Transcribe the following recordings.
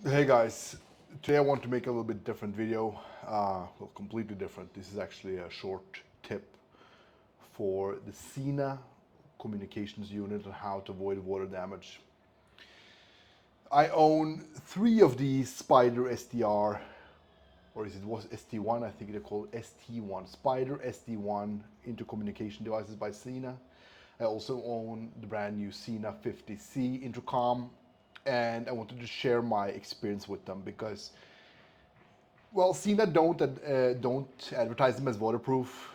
Hey guys, today I want to make a little bit different video, well, completely different. This is actually a short tip for the SENA communications unit on how to avoid water damage. I own 3 of these Spider SDR, or is it was ST1, I think they're called ST1, Spider ST1 intercommunication devices by SENA. I also own the brand new SENA 50C intercom, and I wanted to share my experience with them because, well, SENA don't advertise them as waterproof,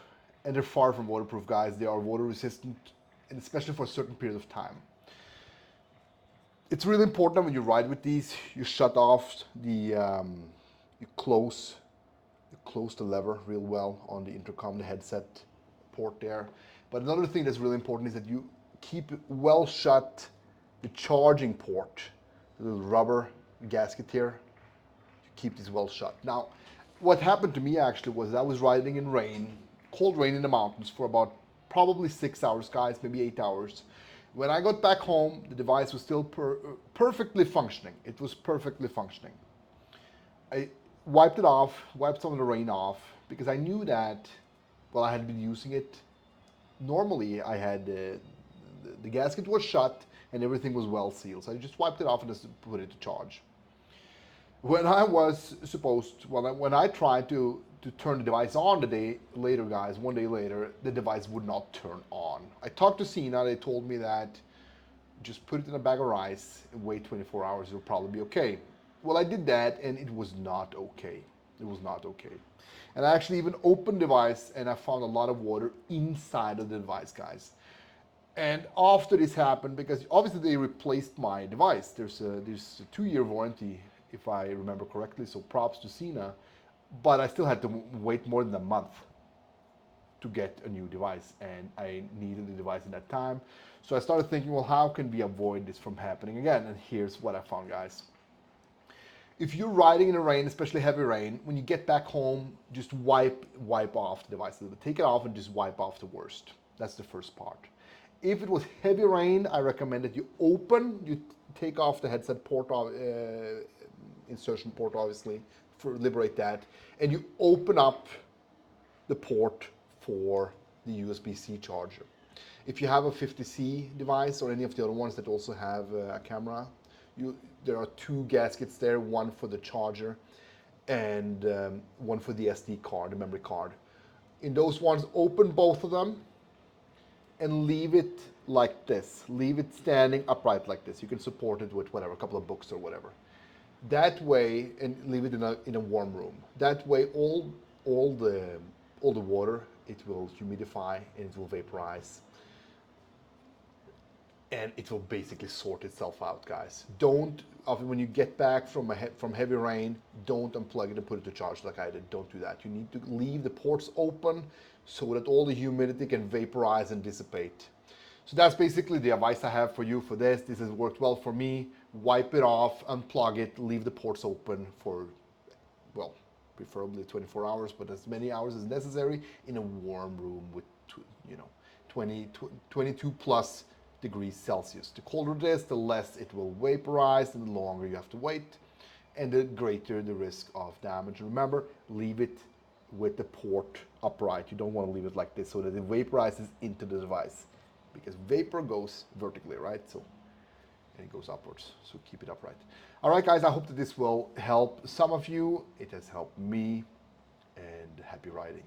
and they're far from waterproof, guys. They are water resistant, and especially for a certain period of time. It's really important when you ride with these, you shut off you close the lever real well on the intercom, the headset port there. But another thing that's really important is that you keep well shut the charging port, the little rubber gasket here. You keep these well shut. Now, what happened to me actually was I was riding in rain, cold rain in the mountains for about probably 6 hours, guys, maybe 8 hours. When I got back home, the device was still perfectly functioning. It was perfectly functioning. I wiped it off, wiped some of the rain off, because I knew that, well, I had been using it. Normally, I had the gasket was shut and everything was well sealed. So I just wiped it off and just put it to charge. When I was supposed, when I tried to turn the device on the day later, guys, one day later, the device would not turn on. I talked to SENA, they told me that just put it in a bag of rice and wait 24 hours, it'll probably be okay. Well, I did that and it was not okay. It was not okay. And I actually even opened the device and I found a lot of water inside of the device, guys. And after this happened, because obviously they replaced my device, there's a 2-year warranty, if I remember correctly, so props to SENA, but I still had to wait more than a month to get a new device, and I needed the device in that time. So I started thinking, well, how can we avoid this from happening again? And here's what I found, guys. If you're riding in the rain, especially heavy rain, when you get back home, just wipe off the device a little bit. Take it off and just wipe off the worst. That's the first part. If it was heavy rain, I recommend that you take off the headset port, insertion port, obviously, for liberate that, and you open up the port for the USB-C charger. If you have a 50C device or any of the other ones that also have a camera, there are 2 gaskets there, one for the charger and one for the SD card, the memory card. In those ones, open both of them and leave it like this. Leave it standing upright like this. You can support it with whatever, a couple of books or whatever. That way, and leave it in a warm room. That way, all the water, it will humidify and it will vaporize, and it will basically sort itself out, guys. Don't, when you get back from heavy rain, don't unplug it and put it to charge like I did. Don't do that. You need to leave the ports open so that all the humidity can vaporize and dissipate. So that's basically the advice I have for you for this. This has worked well for me. Wipe it off, unplug it, leave the ports open for, well, preferably 24 hours, but as many hours as necessary in a warm room with, 22 plus degrees Celsius. The colder it is, the less it will vaporize, and the longer you have to wait, and the greater the risk of damage. Remember, leave it with the port upright. You don't want to leave it like this so that it vaporizes into the device, because vapor goes vertically, right? So, and it goes upwards, so keep it upright. All right, guys, I hope that this will help some of you. It has helped me, and happy riding.